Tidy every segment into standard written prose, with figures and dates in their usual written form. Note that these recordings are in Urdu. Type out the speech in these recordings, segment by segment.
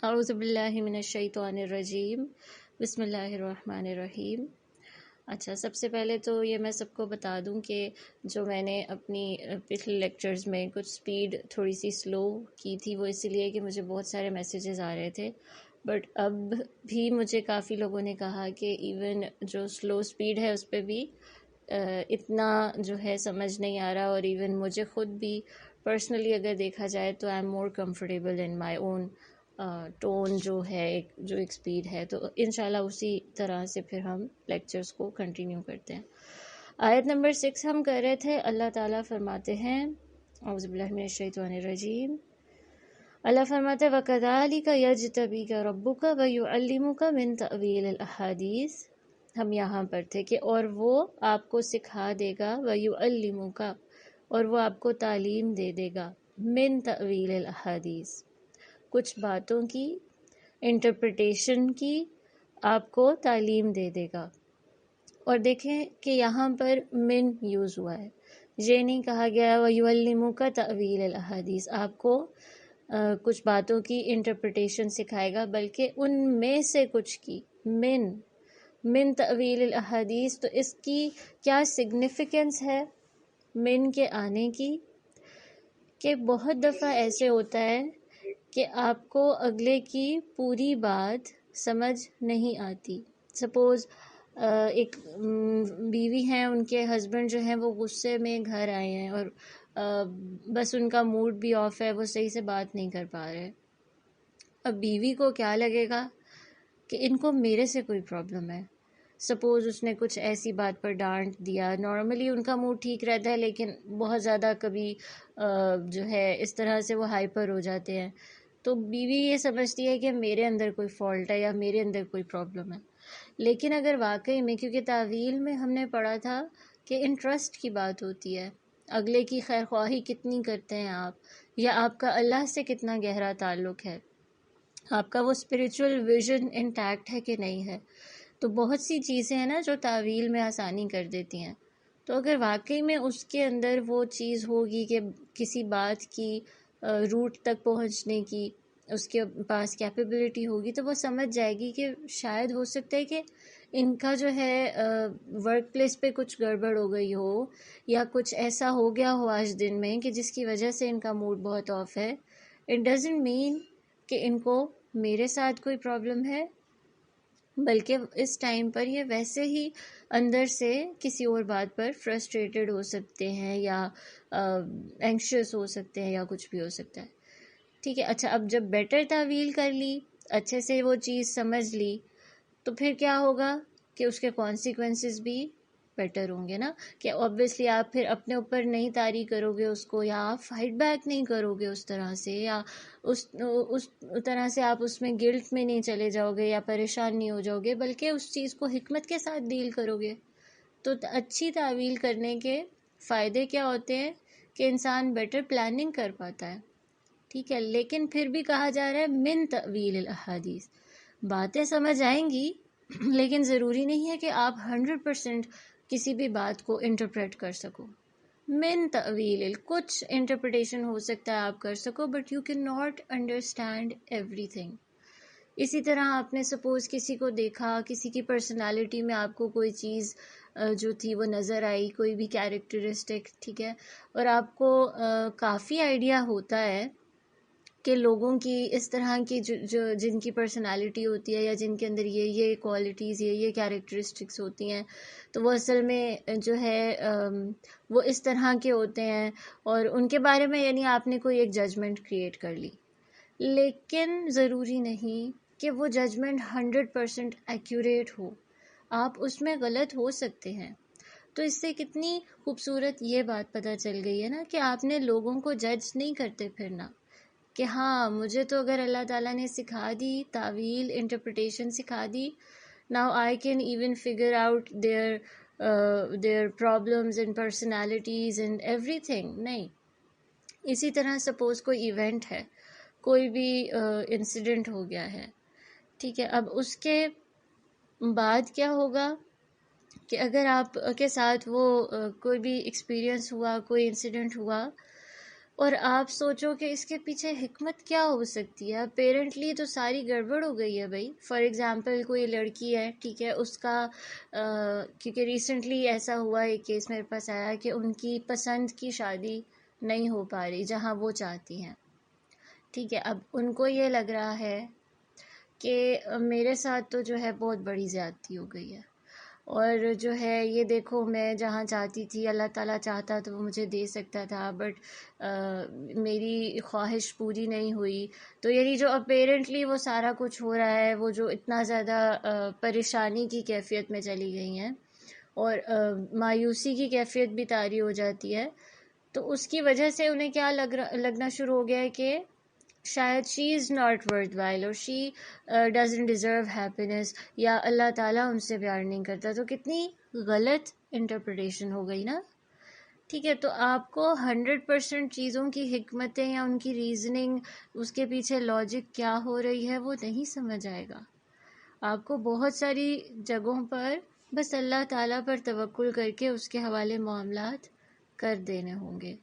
اعوذ باللہ من الشیطان الرجیم، بسم اللہ الرحمن الرحیم۔ اچھا، سب سے پہلے تو یہ میں سب کو بتا دوں کہ جو میں نے اپنی پچھلے لیکچرز میں کچھ سپیڈ تھوڑی سی سلو کی تھی، وہ اس لیے کہ مجھے بہت سارے میسیجز آ رہے تھے، بٹ اب بھی مجھے کافی لوگوں نے کہا کہ ایون جو سلو سپیڈ ہے اس پہ بھی اتنا جو ہے سمجھ نہیں آ رہا، اور ایون مجھے خود بھی پرسنلی اگر دیکھا جائے تو I am more comfortable in my own tone جو ہے، جو ایک سپیڈ ہے، تو انشاءاللہ اسی طرح سے پھر ہم لیکچرز کو کنٹینیو کرتے ہیں۔ آیت نمبر 6 ہم کر رہے تھے۔ اللہ تعالیٰ فرماتے ہیں، اعوذ باللہ من الشیطان الرجیم، اللہ فرماتے ہیں وَكَذَلِكَ يَجْتَبِيكَ رَبُّكَ وَيُعَلِّمُكَ مِن تَأْوِيلِ الْأَحَادِيثِ۔ ہم یہاں پر تھے کہ اور وہ آپ کو سکھا دے گا، وَيُعَلِّمُكَ، اور وہ آپ کو تعلیم دے دے گا، من تأویل الأحادیث، کچھ باتوں کی انٹرپریٹیشن کی آپ کو تعلیم دے دے گا۔ اور دیکھیں کہ یہاں پر من یوز ہوا ہے، یہ نہیں کہا گیا وَيُعَلِّمُكَ تَأْوِيلَ الْأَحَادِيث، آپ کو کچھ باتوں کی انٹرپریٹیشن سکھائے گا، بلکہ ان میں سے کچھ کی، من تأویل الأحادیث۔ تو اس کی کیا سگنیفیکنس ہے من کے آنے کی، کہ بہت دفعہ ایسے ہوتا ہے کہ آپ کو اگلے کی پوری بات سمجھ نہیں آتی۔ سپوز ایک بیوی ہیں، ان کے ہسبینڈ جو ہیں وہ غصے میں گھر آئے ہیں، اور بس ان کا موڈ بھی آف ہے، وہ صحیح سے بات نہیں کر پا رہے۔ اب بیوی کو کیا لگے گا کہ ان کو میرے سے کوئی پرابلم ہے۔ سپوز اس نے کچھ ایسی بات پر ڈانٹ دیا، نارملی ان کا موڈ ٹھیک رہتا ہے، لیکن بہت زیادہ کبھی جو ہے اس طرح سے وہ ہائپر ہو جاتے ہیں، تو بیوی یہ سمجھتی ہے کہ میرے اندر کوئی فالٹ ہے یا میرے اندر کوئی پرابلم ہے۔ لیکن اگر واقعی میں، کیونکہ تعویل میں ہم نے پڑھا تھا کہ انٹرسٹ کی بات ہوتی ہے، اگلے کی خیر خواہی کتنی کرتے ہیں آپ، یا آپ کا اللہ سے کتنا گہرا تعلق ہے، آپ کا وہ اسپریچول ویژن انٹیکٹ ہے کہ نہیں ہے۔ تو بہت سی چیزیں ہیں نا جو تعویل میں آسانی کر دیتی ہیں۔ تو اگر واقعی میں اس کے اندر وہ چیز ہوگی کہ کسی بات کی روٹ تک پہنچنے کی اس کے پاس کیپیبلٹی ہوگی، تو وہ سمجھ جائے گی کہ شاید ہو سکتا ہے کہ ان کا جو ہے ورک پلیس پہ کچھ گڑبڑ ہو گئی ہو، یا کچھ ایسا ہو گیا ہو آج دن میں کہ جس کی وجہ سے ان کا موڈ بہت آف ہے۔ اٹ ڈزنٹ مین کہ ان کو میرے ساتھ کوئی پرابلم ہے، بلکہ اس ٹائم پر یہ ویسے ہی اندر سے کسی اور بات پر فرسٹریٹڈ ہو سکتے ہیں، یا اینکشیس ہو سکتے ہیں، یا کچھ بھی ہو سکتا ہے۔ ٹھیک ہے، اچھا، اب جب بیٹر تعویل کر لی، اچھے سے وہ چیز سمجھ لی، تو پھر کیا ہوگا کہ اس کے کانسیکوینسز بھی بیٹر ہوں گے نا، کہ اوبویسلی آپ پھر اپنے اوپر نہیں طاری کرو گے اس کو، یا آپ فائٹ بیک نہیں کرو گے اس طرح سے، یا اس طرح سے آپ اس میں گلٹ میں نہیں چلے جاؤ گے یا پریشان نہیں ہو جاؤ گے، بلکہ اس چیز کو حکمت کے ساتھ ڈیل کرو گے۔ تو اچھی تعویل کرنے کے فائدے کیا ہوتے ہیں کہ انسان بیٹر پلاننگ کر پاتا ہے۔ ٹھیک ہے، لیکن پھر بھی کہا جا رہا ہے من تأویل الاحادیث، باتیں سمجھ آئیں گی، لیکن ضروری نہیں ہے کہ آپ 100% کسی بھی بات کو انٹرپریٹ کر سکو۔ من تأویل، کچھ انٹرپریٹیشن ہو سکتا ہے آپ کر سکو، but you can not understand every thing. اسی طرح آپ نے سپوز کسی کو دیکھا، کسی کی پرسنالٹی میں آپ کو کوئی چیز جو تھی وہ نظر آئی، کوئی بھی کیریکٹرسٹک، ٹھیک ہے، اور آپ کو کافی آئیڈیا ہوتا ہے کہ لوگوں کی اس طرح کی جن کی پرسنالٹی ہوتی ہے، یا جن کے اندر یہ کوالٹیز، یہ کیریکٹرسٹکس ہوتی ہیں، تو وہ اصل میں جو ہے وہ اس طرح کے ہوتے ہیں، اور ان کے بارے میں یعنی آپ نے کوئی ایک ججمنٹ کریٹ کر لی، لیکن ضروری نہیں کہ وہ ججمنٹ 100% ایکوریٹ ہو، آپ اس میں غلط ہو سکتے ہیں۔ تو اس سے کتنی خوبصورت یہ بات پتہ چل گئی ہے نا کہ آپ نے لوگوں کو جج نہیں کرتے پھرنا، کہ ہاں مجھے تو اگر اللہ تعالیٰ نے سکھا دی تعویل، انٹرپریٹیشن سکھا دی، now I can even figure out their problems and personalities and everything، نہیں۔ اسی طرح سپوز کوئی ایونٹ ہے، کوئی بھی انسیڈنٹ ہو گیا ہے، ٹھیک ہے، اب اس کے بعد کیا ہوگا کہ اگر آپ کے ساتھ وہ کوئی بھی ایکسپیرینس ہوا، کوئی انسیڈنٹ ہوا، اور آپ سوچو کہ اس کے پیچھے حکمت کیا ہو سکتی ہے. اپیرنٹلی تو ساری گڑبڑ ہو گئی ہے بھائی. فار ایگزامپل کوئی لڑکی ہے, ٹھیک ہے, اس کا کیونکہ ریسنٹلی ایسا ہوا, ایک کیس میرے پاس آیا کہ ان کی پسند کی شادی نہیں ہو پا رہی جہاں وہ چاہتی ہیں, ٹھیک ہے. اب ان کو یہ لگ رہا ہے کہ میرے ساتھ تو جو ہے بہت بڑی زیادتی ہو گئی ہے, اور جو ہے یہ دیکھو میں جہاں چاہتی تھی اللہ تعالیٰ چاہتا تو وہ مجھے دے سکتا تھا, بٹ میری خواہش پوری نہیں ہوئی. تو یعنی جو اپیرنٹلی وہ سارا کچھ ہو رہا ہے, وہ جو اتنا زیادہ پریشانی کی کیفیت میں چلی گئی ہیں اور مایوسی کی کیفیت بھی طاری ہو جاتی ہے, تو اس کی وجہ سے انہیں کیا لگنا شروع ہو گیا ہے کہ شاید شی از ناٹ ورتھ وائل, اور شی ڈزنٹ ڈیزرو ہیپینس, یا اللہ تعالیٰ ان سے پیار نہیں کرتا. تو کتنی غلط انٹرپریٹیشن ہو گئی نا. ٹھیک ہے, تو آپ کو 100% چیزوں کی حکمتیں یا ان کی ریزننگ, اس کے پیچھے لاجک کیا ہو رہی ہے وہ نہیں سمجھ آئے گا. آپ کو بہت ساری جگہوں پر بس اللہ تعالیٰ پر توکل کر کے اس کے حوالے معاملات کر دینے ہوں گے.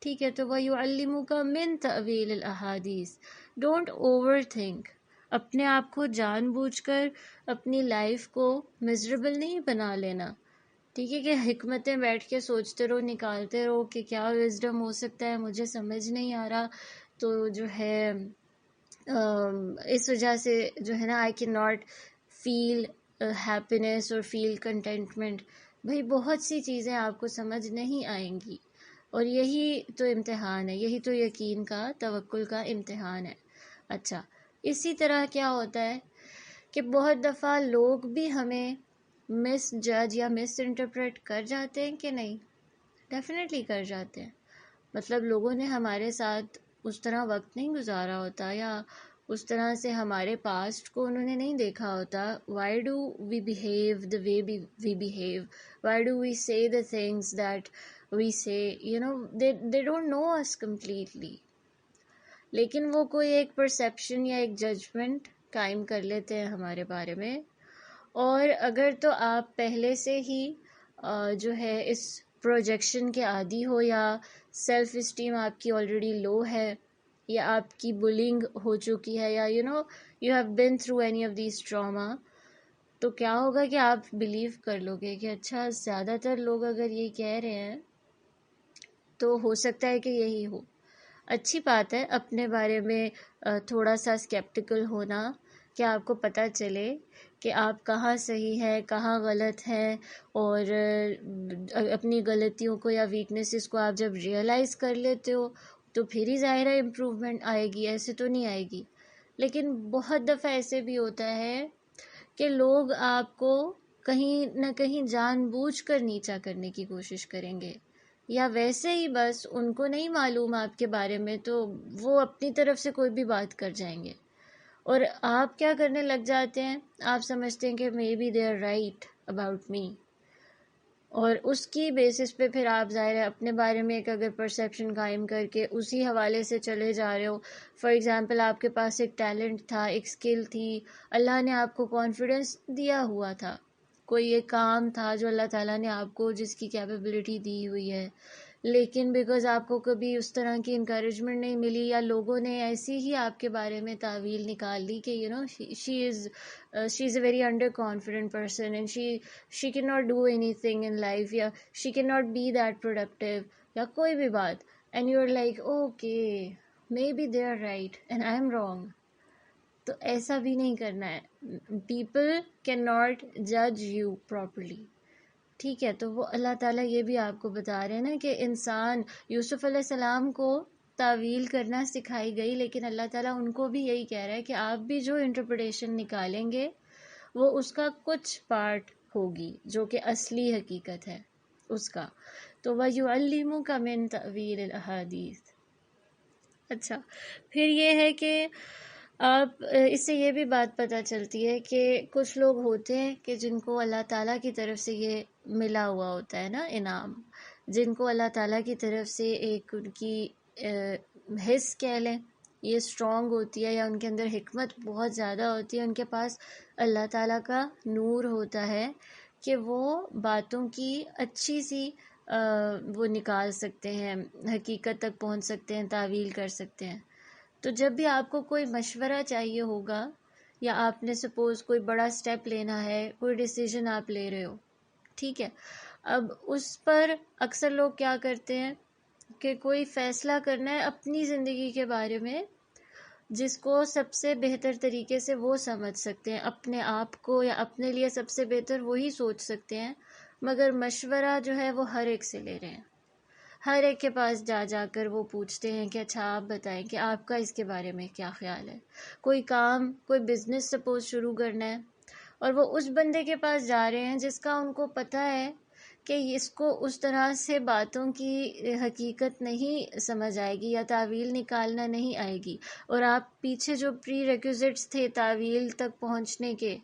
ٹھیک ہے, تو وَيُعَلِّمُكَ مِن تَأْوِيلِ الْأَحَادِيثِ. Don't overthink. اپنے آپ کو جان بوجھ کر اپنی لائف کو مزریبل نہیں بنا لینا. ٹھیک ہے, کہ حکمتیں بیٹھ کے سوچتے رہو, نکالتے رہو کہ کیا وزڈم ہو سکتا ہے, مجھے سمجھ نہیں آ رہا. تو جو ہے اس وجہ سے جو ہے نا, I can not feel happiness اور فیل کنٹینٹمنٹ. بھائی بہت سی چیزیں آپ کو سمجھ نہیں آئیں گی, اور یہی تو امتحان ہے, یہی تو یقین کا, توکل کا امتحان ہے. اچھا, اسی طرح کیا ہوتا ہے کہ بہت دفعہ لوگ بھی ہمیں مس جج یا مس انٹرپریٹ کر جاتے ہیں کہ نہیں. ڈیفینیٹلی کر جاتے ہیں. مطلب لوگوں نے ہمارے ساتھ اس طرح وقت نہیں گزارا ہوتا, یا اس طرح سے ہمارے پاسٹ کو انہوں نے نہیں دیکھا ہوتا. Why do we behave the way we behave? Why do we say the things that we say? You know, they don't know us completely. لیکن وہ کوئی ایک پرسیپشن یا ایک ججمنٹ قائم کر لیتے ہیں ہمارے بارے میں. اور اگر تو آپ پہلے سے ہی جو ہے اس پروجیکشن کے عادی ہو, یا سیلف اسٹیم آپ کی آلریڈی لو ہے, یا آپ کی بلنگ ہو چکی ہے, یا you have been through any of these trauma, تو کیا ہوگا کہ آپ بلیو کر لو گے کہ اچھا زیادہ تر لوگ اگر یہ کہہ رہے ہیں تو ہو سکتا ہے کہ یہی ہو. اچھی بات ہے اپنے بارے میں تھوڑا سا اسکیپٹیکل ہونا, کہ آپ کو پتہ چلے کہ آپ کہاں صحیح ہے, کہاں غلط ہے, اور اپنی غلطیوں کو یا ویکنیسز کو آپ جب ریئلائز کر لیتے ہو تو پھر ہی ظاہر ہے امپروومنٹ آئے گی, ایسے تو نہیں آئے گی. لیکن بہت دفعہ ایسے بھی ہوتا ہے کہ لوگ آپ کو کہیں نہ کہیں جان بوجھ کر نیچا کرنے کی کوشش کریں گے, یا ویسے ہی بس ان کو نہیں معلوم آپ کے بارے میں, تو وہ اپنی طرف سے کوئی بھی بات کر جائیں گے, اور آپ کیا کرنے لگ جاتے ہیں, آپ سمجھتے ہیں کہ maybe they are right about me, اور اس کی بیسس پہ پھر آپ ظاہر ہے اپنے بارے میں ایک اگر پرسیپشن قائم کر کے اسی حوالے سے چلے جا رہے ہو. فار ایگزامپل آپ کے پاس ایک ٹیلنٹ تھا, ایک اسکل تھی, اللہ نے آپ کو کانفیڈنس دیا ہوا تھا, کوئی ایک کام تھا جو اللہ تعالیٰ نے آپ کو جس کی کیپیبلٹی دی ہوئی ہے, لیکن بیکاز آپ کو کبھی اس طرح کی انکریجمنٹ نہیں ملی, یا لوگوں نے ایسی ہی آپ کے بارے میں تعویل نکال دی کہ she is a very under confident person, and she can not do anything in life, یا she can not be that productive, یا کوئی بھی بات, and you are like okay maybe they are right and I am wrong. تو ایسا بھی نہیں کرنا ہے. پیپل کین ناٹ جج یو پراپرلی. ٹھیک ہے, تو وہ اللہ تعالیٰ یہ بھی آپ کو بتا رہے ہیں نا کہ انسان, یوسف علیہ السلام کو تعویل کرنا سکھائی گئی, لیکن اللہ تعالیٰ ان کو بھی یہی کہہ رہا ہے کہ آپ بھی جو انٹرپریٹیشن نکالیں گے وہ اس کا کچھ پارٹ ہوگی جو کہ اصلی حقیقت ہے اس کا. تو وَيُعَلِّمُكَ مِن تَأْوِيلِ الْأَحَادِيثِ. اچھا, پھر یہ ہے کہ آپ اس سے یہ بھی بات پتہ چلتی ہے کہ کچھ لوگ ہوتے ہیں کہ جن کو اللہ تعالیٰ کی طرف سے یہ ملا ہوا ہوتا ہے نا انعام, جن کو اللہ تعالیٰ کی طرف سے ایک ان کی حس کہہ لیں یہ اسٹرانگ ہوتی ہے, یا ان کے اندر حکمت بہت زیادہ ہوتی ہے, ان کے پاس اللہ تعالیٰ کا نور ہوتا ہے کہ وہ باتوں کی اچھی سی وہ نکال سکتے ہیں، حقیقت تک پہنچ سکتے ہیں، تعویل کر سکتے ہیں۔ تو جب بھی آپ کو کوئی مشورہ چاہیے ہوگا، یا آپ نے سپوز کوئی بڑا سٹیپ لینا ہے، کوئی ڈیسیژن آپ لے رہے ہو، ٹھیک ہے، اب اس پر اکثر لوگ کیا کرتے ہیں کہ کوئی فیصلہ کرنا ہے اپنی زندگی کے بارے میں، جس کو سب سے بہتر طریقے سے وہ سمجھ سکتے ہیں، اپنے آپ کو یا اپنے لیے سب سے بہتر وہی سوچ سکتے ہیں، مگر مشورہ جو ہے وہ ہر ایک سے لے رہے ہیں، ہر ایک کے پاس جا جا کر وہ پوچھتے ہیں کہ اچھا آپ بتائیں کہ آپ کا اس کے بارے میں کیا خیال ہے۔ کوئی کام، کوئی بزنس سپوز شروع کرنا ہے، اور وہ اس بندے کے پاس جا رہے ہیں جس کا ان کو پتہ ہے کہ اس کو اس طرح سے باتوں کی حقیقت نہیں سمجھ آئے گی یا تعویل نکالنا نہیں آئے گی، اور آپ پیچھے جو پری ریکوزٹس تھے تعویل تک پہنچنے کے،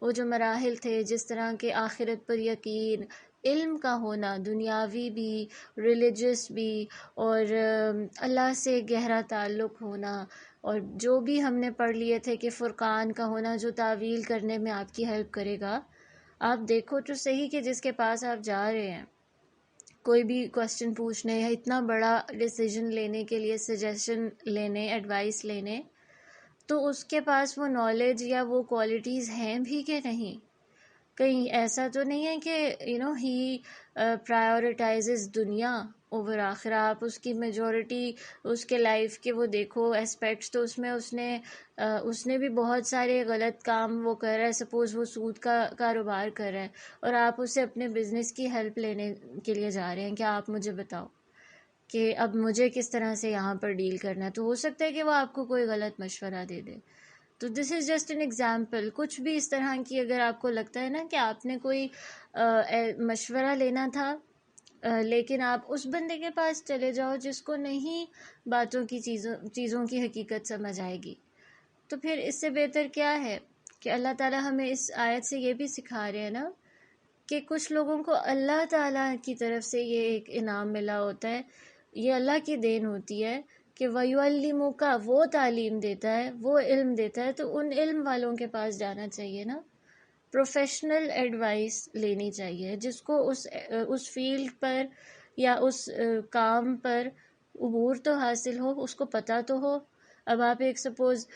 وہ جو مراحل تھے، جس طرح کے آخرت پر یقین، علم کا ہونا، دنیاوی بھی، ریلیجس بھی، اور اللہ سے گہرا تعلق ہونا، اور جو بھی ہم نے پڑھ لیے تھے کہ فرقان کا ہونا جو تعویل کرنے میں آپ کی ہیلپ کرے گا۔ آپ دیکھو تو صحیح کہ جس کے پاس آپ جا رہے ہیں کوئی بھی کوسچن پوچھنے یا اتنا بڑا ڈیسیژن لینے کے لیے، سجیشن لینے، ایڈوائس لینے، تو اس کے پاس وہ نالج یا وہ کوالٹیز ہیں بھی کہ نہیں۔ کہیں ایسا تو نہیں ہے کہ ہی پرائیورٹائزز دنیا اوور آخرہ۔ آپ اس کی میجورٹی اس کے لائف کے وہ دیکھو اسپیکٹس، تو اس نے بھی بہت سارے غلط کام وہ کر رہا ہے، سپوز وہ سود کا کاروبار کر رہا ہے، اور آپ اسے اپنے بزنس کی ہیلپ لینے کے لیے جا رہے ہیں کہ آپ مجھے بتاؤ کہ اب مجھے کس طرح سے یہاں پر ڈیل کرنا ہے۔ تو ہو سکتا ہے کہ وہ آپ کو کوئی غلط مشورہ دے دے۔ تو this is just an example. کچھ بھی اس طرح کی اگر آپ کو لگتا ہے نا کہ آپ نے کوئی مشورہ لینا تھا، لیکن آپ اس بندے کے پاس چلے جاؤ جس کو نہیں باتوں کی چیزوں کی حقیقت سمجھ آئے گی، تو پھر اس سے بہتر کیا ہے کہ اللہ تعالیٰ ہمیں اس آیت سے یہ بھی سکھا رہے ہیں نا کہ کچھ لوگوں کو اللہ تعالیٰ کی طرف سے یہ ایک انعام ملا ہوتا ہے، یہ اللہ کی دین ہوتی ہے کہ وَيُعَلِّمُكَ، وہ تعلیم دیتا ہے، وہ علم دیتا ہے، تو ان علم والوں کے پاس جانا چاہیے نا، پروفیشنل ایڈوائس لینی چاہیے، جس کو اس فیلڈ پر یا اس کام پر عبور تو حاصل ہو، اس کو پتہ تو ہو۔ اب آپ ایک سپوز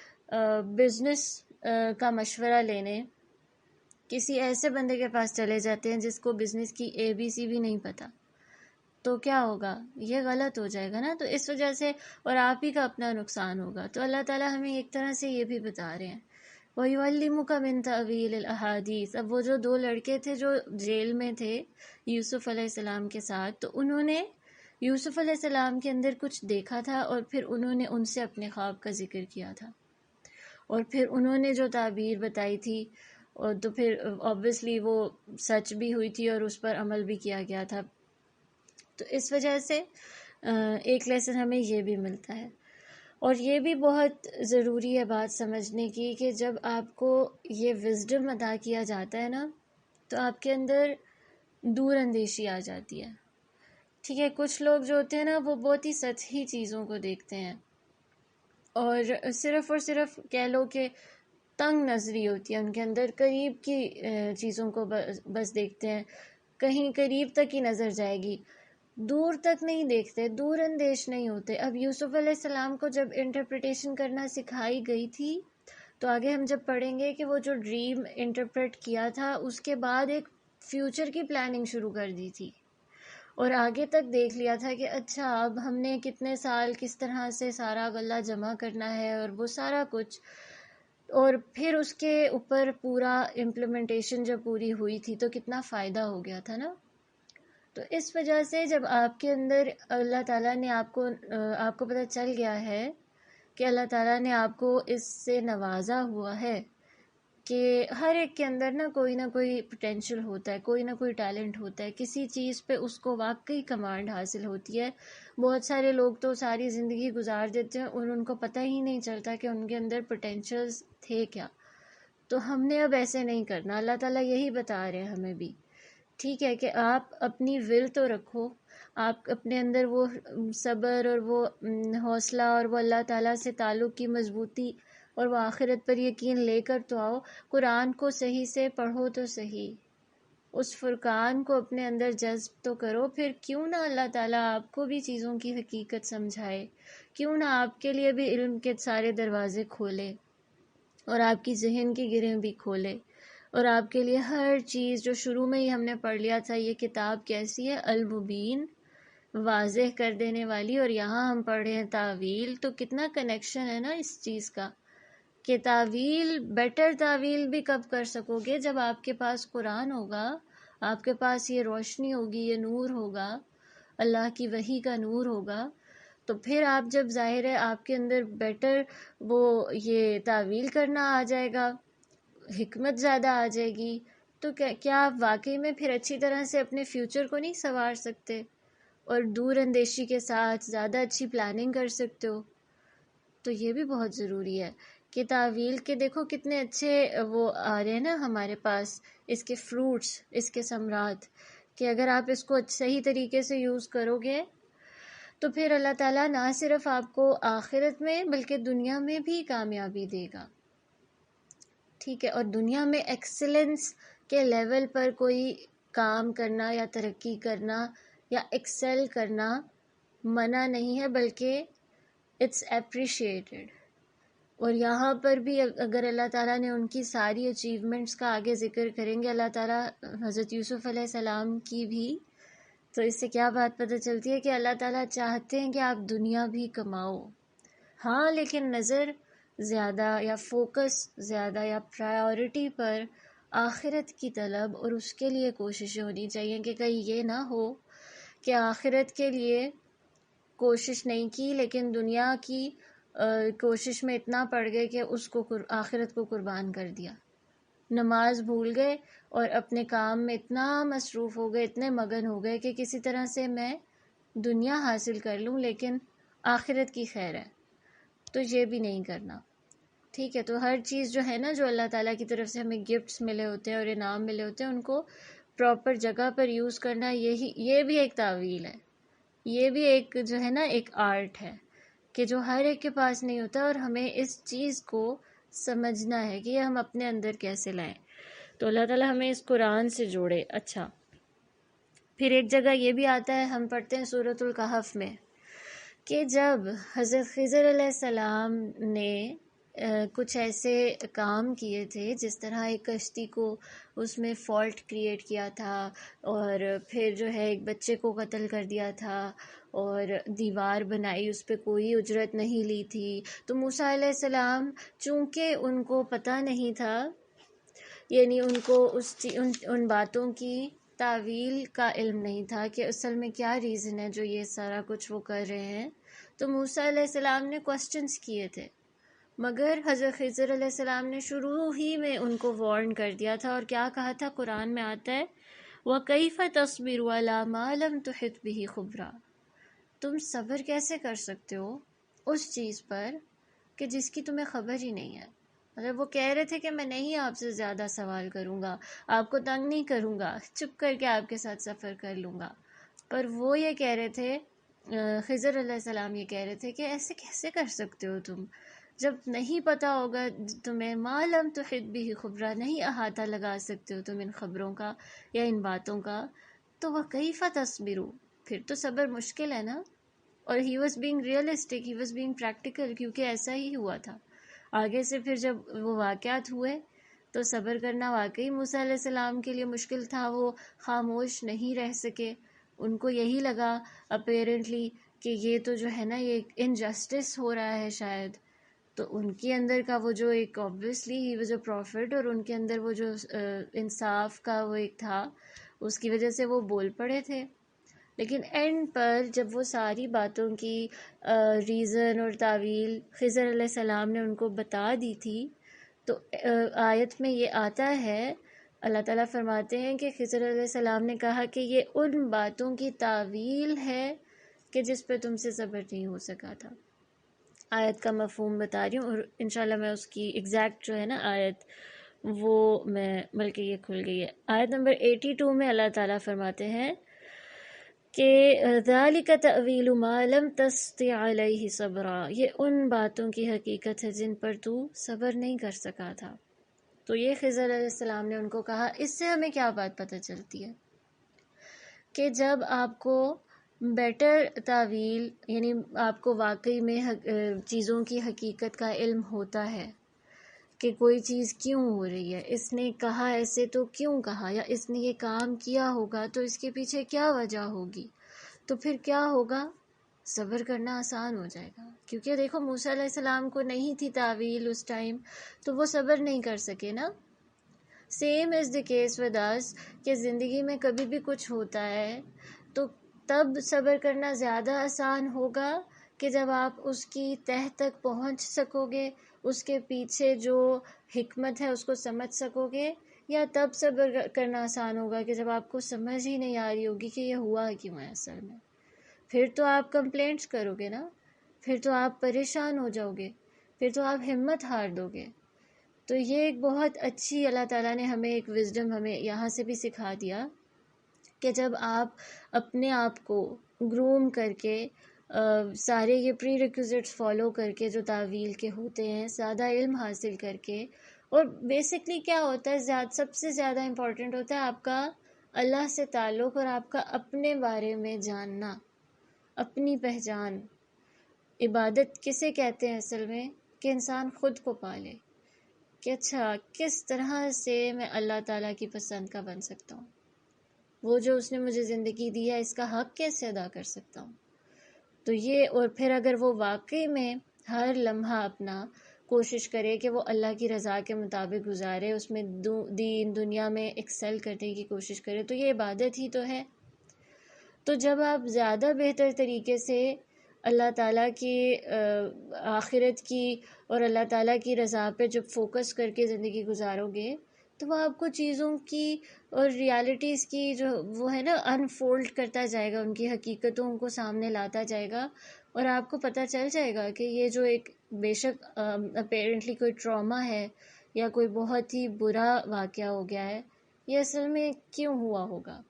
بزنس کا مشورہ لینے کسی ایسے بندے کے پاس چلے جاتے ہیں جس کو بزنس کی ABC بھی نہیں پتہ، تو کیا ہوگا؟ یہ غلط ہو جائے گا نا۔ تو اس وجہ سے اور آپ ہی کا اپنا نقصان ہوگا۔ تو اللہ تعالیٰ ہمیں ایک طرح سے یہ بھی بتا رہے ہیں وَيُعَلِّمُكَ مِن تَأْوِيلِ الْأَحَادِيثِ۔ اب وہ جو 2 لڑکے تھے جو جیل میں تھے یوسف علیہ السلام کے ساتھ، تو انہوں نے یوسف علیہ السلام کے اندر کچھ دیکھا تھا، اور پھر انہوں نے ان سے اپنے خواب کا ذکر کیا تھا، اور پھر انہوں نے جو تعبیر بتائی تھی، اور تو پھر obviously وہ سچ بھی ہوئی تھی اور اس پر عمل بھی کیا گیا تھا۔ تو اس وجہ سے ایک لیسن ہمیں یہ بھی ملتا ہے، اور یہ بھی بہت ضروری ہے بات سمجھنے کی کہ جب آپ کو یہ وزڈم عطا کیا جاتا ہے نا، تو آپ کے اندر دور اندیشی آ جاتی ہے، ٹھیک ہے۔ کچھ لوگ جو ہوتے ہیں نا وہ بہت ہی سطحی چیزوں کو دیکھتے ہیں، اور صرف کہہ لو کہ تنگ نظری ہوتی ہے ان کے اندر، قریب کی چیزوں کو بس دیکھتے ہیں، کہیں قریب تک ہی نظر جائے گی، دور تک نہیں دیکھتے، دور اندیش نہیں ہوتے۔ اب یوسف علیہ السلام کو جب انٹرپریٹیشن کرنا سکھائی گئی تھی، تو آگے ہم جب پڑھیں گے کہ وہ جو ڈریم انٹرپریٹ کیا تھا، اس کے بعد ایک فیوچر کی پلاننگ شروع کر دی تھی، اور آگے تک دیکھ لیا تھا کہ اچھا اب ہم نے کتنے سال کس طرح سے سارا غلہ جمع کرنا ہے، اور وہ سارا کچھ، اور پھر اس کے اوپر پورا امپلیمنٹیشن جب پوری ہوئی تھی تو کتنا فائدہ ہو گیا تھا نا۔ تو اس وجہ سے جب آپ کے اندر اللہ تعالیٰ نے آپ کو پتہ چل گیا ہے کہ اللہ تعالیٰ نے آپ کو اس سے نوازا ہوا ہے کہ ہر ایک کے اندر نہ کوئی پوٹینشل ہوتا ہے، کوئی نہ کوئی ٹیلنٹ ہوتا ہے، کسی چیز پہ اس کو واقعی کمانڈ حاصل ہوتی ہے۔ بہت سارے لوگ تو ساری زندگی گزار دیتے ہیں اور ان کو پتہ ہی نہیں چلتا کہ ان کے اندر پوٹینشلز تھے کیا۔ تو ہم نے اب ایسے نہیں کرنا، اللہ تعالیٰ یہی بتا رہے ہیں ہمیں بھی، ٹھیک ہے، کہ آپ اپنی ول تو رکھو، آپ اپنے اندر وہ صبر اور وہ حوصلہ اور وہ اللہ تعالیٰ سے تعلق کی مضبوطی اور وہ آخرت پر یقین لے کر تو آؤ، قرآن کو صحیح سے پڑھو تو صحیح، اس فرقان کو اپنے اندر جذب تو کرو. پھر کیوں نہ اللہ تعالیٰ آپ کو بھی چیزوں کی حقیقت سمجھائے، کیوں نہ آپ کے لیے بھی علم کے سارے دروازے کھولے اور آپ کی ذہن کی گرہیں بھی کھولے، اور آپ کے لیے ہر چیز جو شروع میں ہی ہم نے پڑھ لیا تھا، یہ کتاب کیسی ہے، المبین، واضح کر دینے والی. اور یہاں ہم پڑھ رہے ہیں تعویل، تو کتنا کنیکشن ہے نا اس چیز کا کہ تعویل، بیٹر تعویل بھی کب کر سکو گے؟ جب آپ کے پاس قرآن ہوگا، آپ کے پاس یہ روشنی ہوگی، یہ نور ہوگا، اللہ کی وحی کا نور ہوگا. تو پھر آپ جب ظاہر ہے آپ کے اندر بیٹر وہ یہ تعویل کرنا آ جائے گا، حکمت زیادہ آ جائے گی، تو کیا آپ واقعی میں پھر اچھی طرح سے اپنے فیوچر کو نہیں سنوار سکتے اور دور اندیشی کے ساتھ زیادہ اچھی پلاننگ کر سکتے ہو؟ تو یہ بھی بہت ضروری ہے کہ تعویل کے دیکھو کتنے اچھے وہ آ رہے ہیں نا ہمارے پاس، اس کے فروٹس، اس کے ثمرات، کہ اگر آپ اس کو صحیح طریقے سے یوز کرو گے تو پھر اللہ تعالیٰ نہ صرف آپ کو آخرت میں بلکہ دنیا میں بھی کامیابی دے گا. ٹھیک ہے، اور دنیا میں ایکسلنس کے لیول پر کوئی کام کرنا یا ترقی کرنا یا ایکسل کرنا منع نہیں ہے، بلکہ اٹس اپریشیٹڈ. اور یہاں پر بھی اگر اللہ تعالیٰ نے ان کی ساری اچیومنٹس کا آگے ذکر کریں گے اللہ تعالیٰ حضرت یوسف علیہ السلام کی بھی، تو اس سے کیا بات پتہ چلتی ہے کہ اللہ تعالیٰ چاہتے ہیں کہ آپ دنیا بھی کماؤ، ہاں، لیکن نظر زیادہ یا فوکس زیادہ یا پرائیورٹی پر آخرت کی طلب اور اس کے لیے کوششیں ہونی چاہیے کہ کہیں یہ نہ ہو کہ آخرت کے لیے کوشش نہیں کی لیکن دنیا کی کوشش میں اتنا پڑ گئے کہ اس کو آخرت کو قربان کر دیا، نماز بھول گئے اور اپنے کام میں اتنا مصروف ہو گئے، اتنے مگن ہو گئے کہ کسی طرح سے میں دنیا حاصل کر لوں لیکن آخرت کی خیر ہے. تو یہ بھی نہیں کرنا. ٹھیک ہے، تو ہر چیز جو ہے نا، جو اللہ تعالیٰ کی طرف سے ہمیں گفٹس ملے ہوتے ہیں اور انعام ملے ہوتے ہیں، ان کو پراپر جگہ پر یوز کرنا، یہ بھی ایک تعویل ہے، یہ بھی ایک جو ہے نا ایک آرٹ ہے کہ جو ہر ایک کے پاس نہیں ہوتا، اور ہمیں اس چیز کو سمجھنا ہے کہ یہ ہم اپنے اندر کیسے لائیں. تو اللہ تعالیٰ ہمیں اس قرآن سے جوڑے. اچھا، پھر ایک جگہ یہ بھی آتا ہے، ہم پڑھتے ہیں سورۃ الکہف میں، کہ جب حضرت خضر علیہ السلام نے کچھ ایسے کام کیے تھے، جس طرح ایک کشتی کو اس میں فالٹ کریٹ کیا تھا، اور پھر جو ہے ایک بچے کو قتل کر دیا تھا، اور دیوار بنائی، اس پہ کوئی اجرت نہیں لی تھی، تو موسیٰ علیہ السلام چونکہ ان کو پتہ نہیں تھا، یعنی ان کو ان باتوں کی تعویل کا علم نہیں تھا کہ اصل میں کیا ریزن ہے جو یہ سارا کچھ وہ کر رہے ہیں، تو موسیٰ علیہ السلام نے کوسچنز کیے تھے، مگر حضرت خضر علیہ السلام نے شروع ہی میں ان کو وارن کر دیا تھا. اور کیا کہا تھا؟ قرآن میں آتا ہے وَكَيْفَ تَصْبِرُ عَلَى مَا لَمْ تُحِطْ بِهِ خُبْرًا، تم صبر کیسے کر سکتے ہو اس چیز پر کہ جس کی تمہیں خبر ہی نہیں ہے. مطلب وہ کہہ رہے تھے کہ میں نہیں آپ سے زیادہ سوال کروں گا، آپ کو تنگ نہیں کروں گا، چپ کر کے آپ کے ساتھ سفر کر لوں گا، پر وہ یہ کہہ رہے تھے، خضر علیہ السلام یہ کہہ رہے تھے کہ ایسے کیسے کر سکتے ہو تم، جب نہیں پتہ ہوگا تمہیں، ما لم تحط به خبرا، نہیں احاطہ لگا سکتے ہو تم ان خبروں کا یا ان باتوں کا، تو وکیف تصبروا، پھر تو صبر مشکل ہے نا. اور he was being realistic, he was being practical, کیونکہ ایسا ہی ہوا تھا. آگے سے پھر جب وہ واقعات ہوئے تو صبر کرنا واقعی موسیٰ علیہ السلام کے لیے مشکل تھا. وہ خاموش نہیں رہ سکے، ان کو یہی لگا اپیرنٹلی کہ یہ تو جو ہے نا یہ انجسٹس ہو رہا ہے شاید. تو ان کے اندر کا وہ جو ایک obviously ہی وہ جو پروفٹ، اور ان کے اندر وہ جو انصاف کا وہ ایک تھا، اس کی وجہ سے وہ بول پڑے تھے. لیکن اینڈ پر جب وہ ساری باتوں کی ریزن اور تعویل خضر علیہ السلام نے ان کو بتا دی تھی، تو آیت میں یہ آتا ہے، اللہ تعالیٰ فرماتے ہیں کہ خضر علیہ السلام نے کہا کہ یہ ان باتوں کی تعویل ہے کہ جس پہ تم سے صبر نہیں ہو سکا تھا. آیت کا مفہوم بتا رہی ہوں، اور انشاءاللہ میں اس کی ایگزیکٹ جو ہے نا آیت وہ میں بلکہ یہ کھل گئی ہے. آیت نمبر 82 میں اللہ تعالیٰ فرماتے ہیں کہ ذَلِكَ تَأْوِيلُ مَا لَمْ تَسْطِعْ عَلَيْهِ صَبْرًا، یہ ان باتوں کی حقیقت ہے جن پر تو صبر نہیں کر سکا تھا. تو یہ خضر علیہ السلام نے ان کو کہا، اس سے ہمیں کیا بات پتہ چلتی ہے کہ جب آپ کو بیٹر تعویل، یعنی آپ کو واقعی میں چیزوں کی حقیقت کا علم ہوتا ہے کہ کوئی چیز کیوں ہو رہی ہے، اس نے کہا ایسے تو کیوں کہا، یا اس نے یہ کام کیا ہوگا تو اس کے پیچھے کیا وجہ ہوگی، تو پھر کیا ہوگا، صبر کرنا آسان ہو جائے گا. کیونکہ دیکھو موسیٰ علیہ السلام کو نہیں تھی تعویل اس ٹائم، تو وہ صبر نہیں کر سکے نا. Same is the case with us, کہ زندگی میں کبھی بھی کچھ ہوتا ہے تو تب صبر کرنا زیادہ آسان ہوگا کہ جب آپ اس کی تہہ تک پہنچ سکو گے، اس کے پیچھے جو حکمت ہے اس کو سمجھ سکو گے، یا تب صبر کرنا آسان ہوگا کہ جب آپ کو سمجھ ہی نہیں آ رہی ہوگی کہ یہ ہوا کیوں ہے اصل میں. پھر تو آپ کمپلینٹس کرو گے نا، پھر تو آپ پریشان ہو جاؤ گے، پھر تو آپ ہمت ہار دو گے. تو یہ ایک بہت اچھی اللہ تعالیٰ نے ہمیں ایک وزڈم ہمیں یہاں سے بھی سکھا دیا کہ جب آپ اپنے آپ کو گروم کر کے سارے یہ پری ریکوزٹس فالو کر کے جو تعویل کے ہوتے ہیں، زیادہ علم حاصل کر کے، اور بیسکلی کیا ہوتا ہے، سب سے زیادہ امپورٹنٹ ہوتا ہے آپ کا اللہ سے تعلق اور آپ کا اپنے بارے میں جاننا، اپنی پہچان. عبادت کسے کہتے ہیں اصل میں، کہ انسان خود کو پالے کہ اچھا کس طرح سے میں اللہ تعالیٰ کی پسند کا بن سکتا ہوں، وہ جو اس نے مجھے زندگی دی ہے اس کا حق کیسے ادا کر سکتا ہوں. تو یہ، اور پھر اگر وہ واقعی میں ہر لمحہ اپنا کوشش کرے کہ وہ اللہ کی رضا کے مطابق گزارے، اس میں دین دنیا میں ایکسل کرنے کی کوشش کرے، تو یہ عبادت ہی تو ہے. تو جب آپ زیادہ بہتر طریقے سے اللہ تعالیٰ کی آخرت کی اور اللہ تعالیٰ کی رضا پہ جب فوکس کر کے زندگی گزارو گے، تو وہ آپ کو چیزوں کی اور ریالٹیز کی جو وہ ہے نا انفولڈ کرتا جائے گا، ان کی حقیقتوں کو سامنے لاتا جائے گا، اور آپ کو پتہ چل جائے گا کہ یہ جو ایک بے شک اپیرنٹلی کوئی ٹراما ہے یا کوئی بہت ہی برا واقعہ ہو گیا ہے، یہ اصل میں کیوں ہوا ہوگا.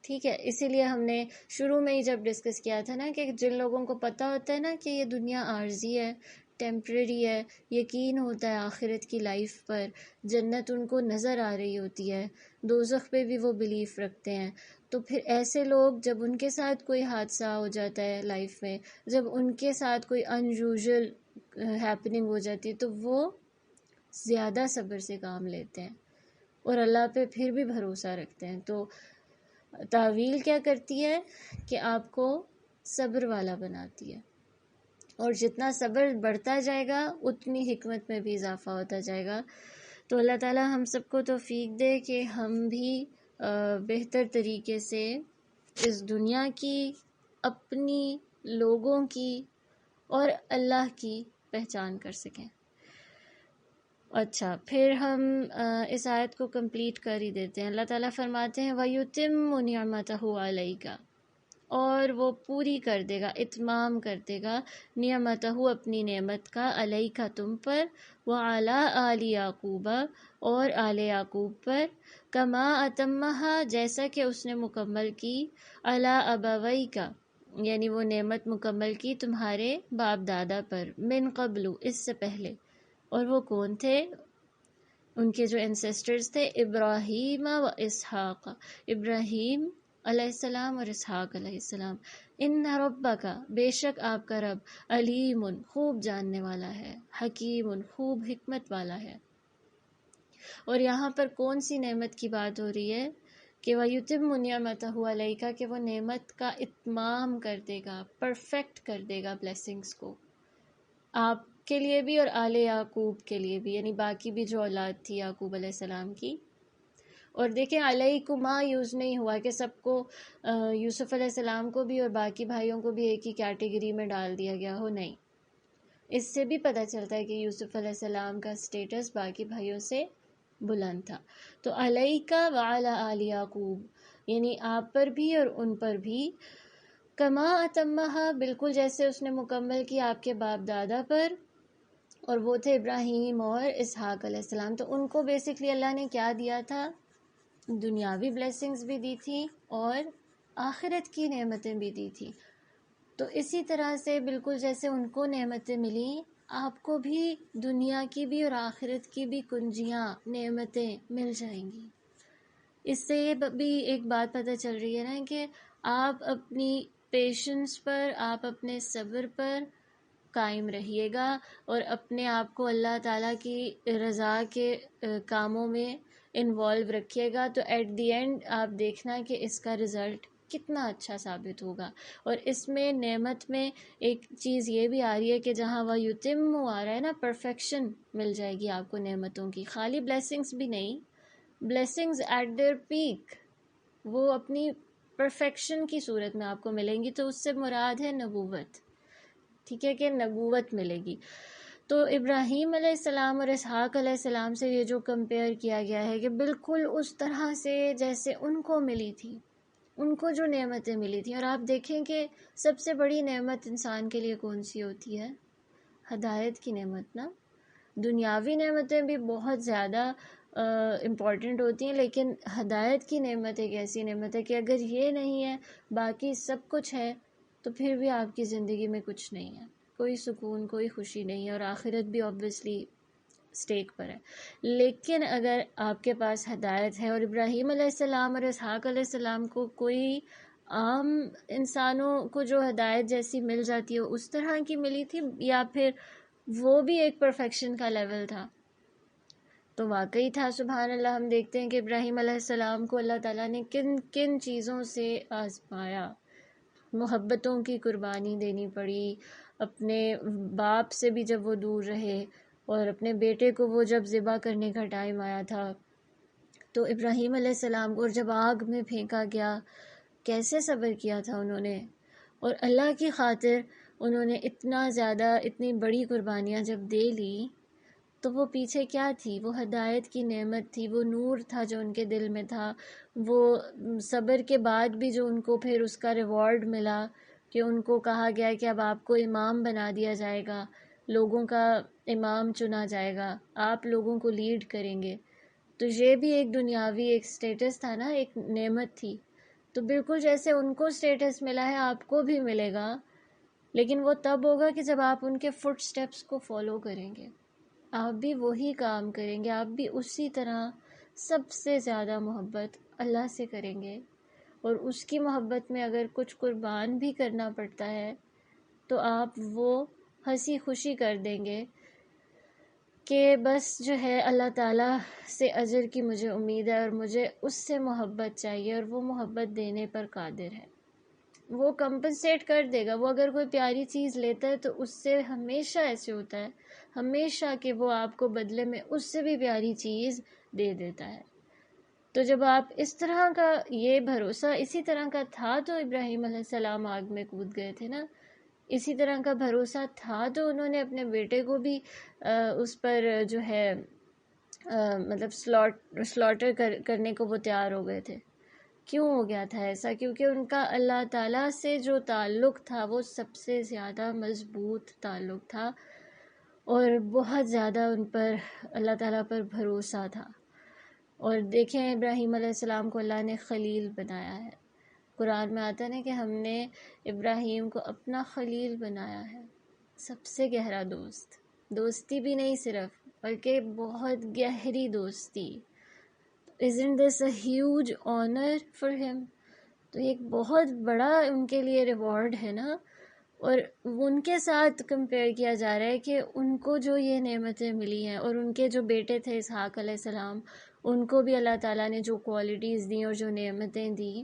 ٹھیک ہے، اسی لیے ہم نے شروع میں ہی جب ڈسکس کیا تھا نا کہ جن لوگوں کو پتہ ہوتا ہے نا کہ یہ دنیا عارضی ہے، ٹیمپریری ہے، یقین ہوتا ہے آخرت کی لائف پر، جنت ان کو نظر آ رہی ہوتی ہے، دوزخ پہ بھی وہ بلیف رکھتے ہیں، تو پھر ایسے لوگ جب ان کے ساتھ کوئی حادثہ ہو جاتا ہے لائف میں، جب ان کے ساتھ کوئی ان یوزول ہیپننگ ہو جاتی ہے، تو وہ زیادہ صبر سے کام لیتے ہیں اور اللہ پہ پھر بھی بھروسہ رکھتے ہیں. تو تعویل کیا کرتی ہے کہ آپ کو صبر والا بناتی ہے، اور جتنا صبر بڑھتا جائے گا اتنی حکمت میں بھی اضافہ ہوتا جائے گا. تو اللہ تعالیٰ ہم سب کو توفیق دے کہ ہم بھی بہتر طریقے سے اس دنیا کی، اپنی، لوگوں کی اور اللہ کی پہچان کر سکیں. اچھا، پھر ہم اس آیت کو کمپلیٹ کر ہی دیتے ہیں. اللہ تعالیٰ فرماتے ہیں وَيُتِمُّ نِعْمَتَهُ عَلَيْكَ، اور وہ پوری کر دے گا، اتمام کر دے گا، نعمتہ اپنی نعمت کا، علیکہ تم پر، وَعَلَىٰ آلِ یعقوب اور آل یعقوب پر، کما اتمہا جیسا کہ اس نے مکمل کی، علی ابویک یعنی وہ نعمت مکمل کی تمہارے باپ دادا پر، من قبل اس سے پہلے. اور وہ کون تھے؟ ان کے جو انسیسٹرز تھے، ابراہیم و اسحاق، ابراہیم علیہ السلام اور اسحاق علیہ السلام. ان ربک بے شک آپ کا رب، علیم خوب جاننے والا ہے، حکیم خوب حکمت والا ہے. اور یہاں پر کون سی نعمت کی بات ہو رہی ہے؟ کہ وَيُتِمُّ نِعْمَتَهُ عَلَيْكَ، کہ وہ نعمت کا اتمام کر دے گا، پرفیکٹ کر دے گا بلیسنگز کو، آپ کے لیے بھی اور آل یعقوب کے لیے بھی، یعنی باقی بھی جو اولاد تھی یعقوب علیہ السلام کی. اور دیکھیں علیکما یوز نہیں ہوا کہ سب کو، یوسف علیہ السلام کو بھی اور باقی بھائیوں کو بھی ایک ہی کیٹیگری میں ڈال دیا گیا ہو، نہیں. اس سے بھی پتہ چلتا ہے کہ یوسف علیہ السلام کا سٹیٹس باقی بھائیوں سے بلند تھا. تو علیکا وعلی آل یعقوب، یعنی آپ پر بھی اور ان پر بھی، کما اتمہا بالکل جیسے اس نے مکمل کی آپ کے باپ دادا پر، اور وہ تھے ابراہیم اور اسحاق علیہ السلام. تو ان کو بیسکلی اللہ نے کیا دیا تھا؟ دنیاوی بلیسنگز بھی دی تھی اور آخرت کی نعمتیں بھی دی تھی. تو اسی طرح سے بالکل جیسے ان کو نعمتیں ملی، آپ کو بھی دنیا کی بھی اور آخرت کی بھی کنجیاں، نعمتیں مل جائیں گی۔ اس سے یہ بھی ایک بات پتہ چل رہی ہے نا کہ آپ اپنی پیشنس پر، آپ اپنے صبر پر قائم رہیے گا اور اپنے آپ کو اللہ تعالیٰ کی رضا کے کاموں میں انوالو رکھیے گا، تو ایٹ دی اینڈ آپ دیکھنا کہ اس کا رزلٹ کتنا اچھا ثابت ہوگا۔ اور اس میں نعمت میں ایک چیز یہ بھی آ رہی ہے کہ جہاں وہ یتم آ رہا ہے نا، پرفیکشن مل جائے گی آپ کو نعمتوں کی، خالی بلیسنگز بھی نہیں، بلیسنگز ایٹ دیئر پیک، وہ اپنی پرفیکشن کی صورت میں آپ کو ملیں گی۔ تو اس سے مراد ہے نبوت، ٹھیک ہے، کہ نبوت ملے گی۔ تو ابراہیم علیہ السلام اور اسحاق علیہ السلام سے یہ جو کمپیئر کیا گیا ہے کہ بالکل اس طرح سے جیسے ان کو ملی تھی، ان کو جو نعمتیں ملی تھیں۔ اور آپ دیکھیں کہ سب سے بڑی نعمت انسان کے لیے کون سی ہوتی ہے؟ ہدایت کی نعمت نا۔ دنیاوی نعمتیں بھی بہت زیادہ امپورٹنٹ ہوتی ہیں، لیکن ہدایت کی نعمت ایک ایسی نعمت ہے کہ اگر یہ نہیں ہے، باقی سب کچھ ہے، تو پھر بھی آپ کی زندگی میں کچھ نہیں ہے، کوئی سکون، کوئی خوشی نہیں ہے، اور آخرت بھی آبویسلی اسٹیک پر ہے۔ لیکن اگر آپ کے پاس ہدایت ہے، اور ابراہیم علیہ السلام اور اسحاق علیہ السلام کو کوئی عام انسانوں کو جو ہدایت جیسی مل جاتی ہے اس طرح کی ملی تھی، یا پھر وہ بھی ایک پرفیکشن کا لیول تھا؟ تو واقعی تھا، سبحان اللہ۔ ہم دیکھتے ہیں کہ ابراہیم علیہ السلام کو اللہ تعالیٰ نے کن کن چیزوں سے آزمایا، محبتوں کی قربانی دینی پڑی، اپنے باپ سے بھی جب وہ دور رہے، اور اپنے بیٹے کو وہ جب ذبح کرنے کا ٹائم آیا تھا تو ابراہیم علیہ السلام کو، اور جب آگ میں پھینکا گیا، کیسے صبر کیا تھا انہوں نے، اور اللہ کی خاطر انہوں نے اتنا زیادہ، اتنی بڑی قربانیاں جب دے لی، تو وہ پیچھے کیا تھی؟ وہ ہدایت کی نعمت تھی، وہ نور تھا جو ان کے دل میں تھا، وہ صبر کے بعد بھی جو ان کو پھر اس کا ریوارڈ ملا کہ ان کو کہا گیا کہ اب آپ کو امام بنا دیا جائے گا، لوگوں کا امام چنا جائے گا، آپ لوگوں کو لیڈ کریں گے۔ تو یہ بھی ایک دنیاوی ایک سٹیٹس تھا نا، ایک نعمت تھی۔ تو بالکل جیسے ان کو سٹیٹس ملا ہے، آپ کو بھی ملے گا، لیکن وہ تب ہوگا کہ جب آپ ان کے فٹ سٹیپس کو فالو کریں گے، آپ بھی وہی کام کریں گے، آپ بھی اسی طرح سب سے زیادہ محبت اللہ سے کریں گے، اور اس کی محبت میں اگر کچھ قربان بھی کرنا پڑتا ہے تو آپ وہ ہنسی خوشی کر دیں گے کہ بس جو ہے اللہ تعالیٰ سے اجر کی مجھے امید ہے، اور مجھے اس سے محبت چاہیے، اور وہ محبت دینے پر قادر ہے، وہ کمپنسیٹ کر دے گا۔ وہ اگر کوئی پیاری چیز لیتا ہے تو اس سے ہمیشہ ایسے ہوتا ہے، ہمیشہ کہ وہ آپ کو بدلے میں اس سے بھی پیاری چیز دے دیتا ہے۔ تو جب آپ اس طرح کا یہ بھروسہ اسی طرح کا تھا تو ابراہیم علیہ السلام آگ میں کود گئے تھے نا، اسی طرح کا بھروسہ تھا تو انہوں نے اپنے بیٹے کو بھی اس پر جو ہے مطلب سلاٹر کرنے کو وہ تیار ہو گئے تھے۔ کیوں ہو گیا تھا ایسا؟ کیونکہ ان کا اللہ تعالیٰ سے جو تعلق تھا وہ سب سے زیادہ مضبوط تعلق تھا، اور بہت زیادہ ان پر اللہ تعالیٰ پر بھروسہ تھا۔ اور دیکھیں ابراہیم علیہ السلام کو اللہ نے خلیل بنایا ہے، قرآن میں آتا ہے نا کہ ہم نے ابراہیم کو اپنا خلیل بنایا ہے، سب سے گہرا دوست، دوستی بھی نہیں صرف بلکہ بہت گہری دوستی۔ Isn't this a huge honor for him؟ تو ایک بہت بڑا ان کے لیے ریوارڈ ہے نا، اور ان کے ساتھ کمپیئر کیا جا رہا ہے کہ ان کو جو یہ نعمتیں ملی ہیں، اور ان کے جو بیٹے تھے اسحاق علیہ السلام، ان کو بھی اللہ تعالیٰ نے جو کوالٹیز دیں اور جو نعمتیں دیں،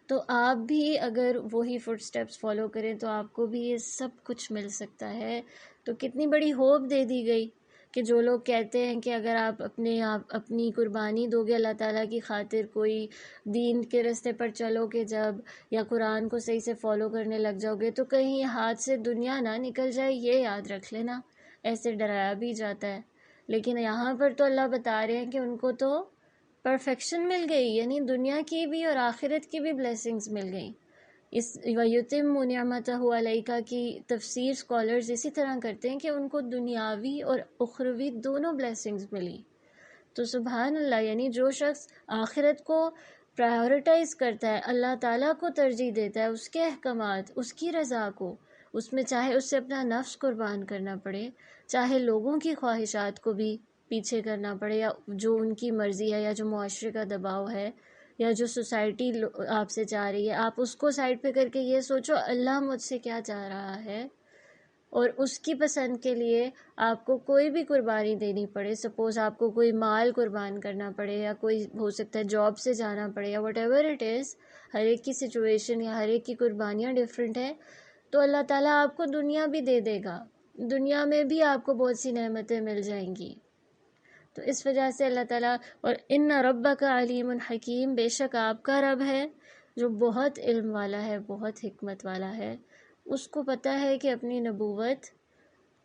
تو آپ بھی اگر وہی فٹ سٹیپس فالو کریں تو آپ کو بھی یہ سب کچھ مل سکتا ہے۔ تو کتنی بڑی ہوپ دے دی گئی کہ جو لوگ کہتے ہیں کہ اگر آپ اپنی قربانی دو گے اللہ تعالیٰ کی خاطر، کوئی دین کے راستے پر چلو گے جب، یا قرآن کو صحیح سے فالو کرنے لگ جاؤ گے، تو کہیں ہاتھ سے دنیا نہ نکل جائے، یہ یاد رکھ لینا۔ ایسے ڈرایا بھی جاتا ہے، لیکن یہاں پر تو اللہ بتا رہے ہیں کہ ان کو تو پرفیکشن مل گئی، یعنی دنیا کی بھی اور آخرت کی بھی بلیسنگز مل گئیں۔ اس وَيُتِمُّ نِعْمَتَهُ عَلَيْكَ کی تفسیر سکالرز اسی طرح کرتے ہیں کہ ان کو دنیاوی اور اخروی دونوں بلیسنگز ملی۔ تو سبحان اللہ، یعنی جو شخص آخرت کو پرائیورٹائز کرتا ہے، اللہ تعالیٰ کو ترجیح دیتا ہے، اس کے احکامات، اس کی رضا کو، اس میں چاہے اس سے اپنا نفس قربان کرنا پڑے، چاہے لوگوں کی خواہشات کو بھی پیچھے کرنا پڑے، یا جو ان کی مرضی ہے، یا جو معاشرے کا دباؤ ہے، یا جو سوسائٹی آپ سے چاہ رہی ہے، آپ اس کو سائڈ پہ کر کے یہ سوچو اللہ مجھ سے کیا چاہ رہا ہے، اور اس کی پسند کے لیے آپ کو کوئی بھی قربانی دینی پڑے. سپوز آپ کو کوئی مال قربان کرنا پڑے، یا کوئی ہو سکتا ہے جاب سے جانا پڑے، یا وٹ ایور اٹ از، ہر ایک کی سچویشن یا ہر ایک کی قربانیاں ڈیفرنٹ ہیں، تو اللہ تعالیٰ آپ کو دنیا بھی دے دے گا، دنیا میں بھی آپ کو بہت سی نعمتیں مل جائیں گی. تو اس وجہ سے اللہ تعالیٰ، اور ان ربک علیم حکیم، بے شک آپ کا رب ہے جو بہت علم والا ہے، بہت حکمت والا ہے. اس کو پتہ ہے کہ اپنی نبوت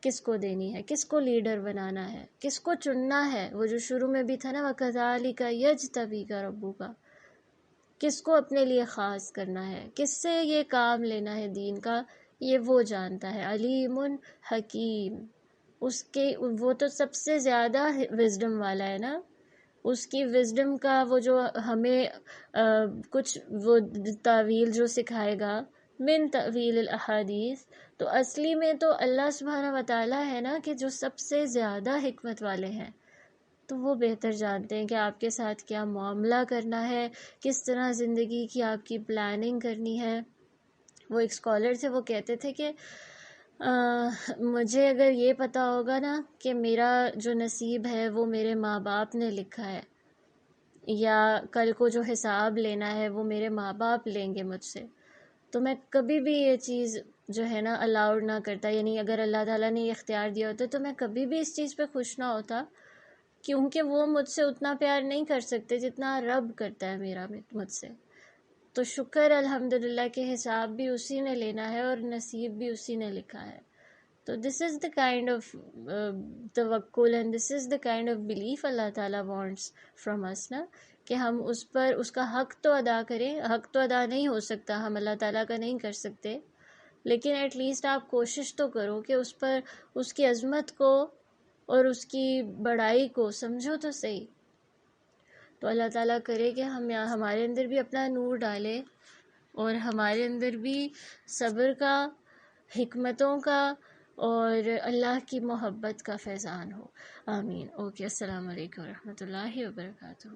کس کو دینی ہے، کس کو لیڈر بنانا ہے، کس کو چننا ہے. وہ جو شروع میں بھی تھا نا، وَكَذَلِكَ يَجْتَبِيكَ رَبُّكَ، کس کو اپنے لیے خاص کرنا ہے، کس سے یہ کام لینا ہے دین کا، یہ وہ جانتا ہے. علیم حکیم، وہ تو سب سے زیادہ وزڈم والا ہے نا. اس کی وزڈم کا وہ جو ہمیں کچھ وہ تعویل جو سکھائے گا، من تعویل الاحادیث، تو اصلی میں تو اللہ سبحانہ وتعالیٰ ہے نا، کہ جو سب سے زیادہ حکمت والے ہیں. تو وہ بہتر جانتے ہیں کہ آپ کے ساتھ کیا معاملہ کرنا ہے، کس طرح زندگی کی آپ کی پلاننگ کرنی ہے. وہ ایک اسکالر تھے، وہ کہتے تھے کہ مجھے اگر یہ پتہ ہوگا نا کہ میرا جو نصیب ہے وہ میرے ماں باپ نے لکھا ہے، یا کل کو جو حساب لینا ہے وہ میرے ماں باپ لیں گے مجھ سے، تو میں کبھی بھی یہ چیز جو ہے نا الاؤڈ نہ کرتا. یعنی اگر اللہ تعالیٰ نے یہ اختیار دیا ہوتا تو میں کبھی بھی اس چیز پہ خوش نہ ہوتا، کیونکہ وہ مجھ سے اتنا پیار نہیں کر سکتے جتنا رب کرتا ہے میرا مجھ سے. تو شکر الحمدللہ کہ حساب بھی اسی نے لینا ہے اور نصیب بھی اسی نے لکھا ہے. تو this is the kind of توکل and this is the kind of belief اللہ تعالیٰ وانٹس فرام اس نا، کہ ہم اس پر اس کا حق تو ادا کریں. حق تو ادا نہیں ہو سکتا، ہم اللہ تعالیٰ کا نہیں کر سکتے، لیکن ایٹ لیسٹ آپ کوشش تو کرو کہ اس پر اس کی عظمت کو اور اس کی بڑائی کو سمجھو تو صحیح. تو اللہ تعالیٰ کرے کہ ہمارے اندر بھی اپنا نور ڈالے، اور ہمارے اندر بھی صبر کا، حکمتوں کا، اور اللہ کی محبت کا فیضان ہو. آمین. اوکے، السلام علیکم ورحمۃ اللہ وبرکاتہ.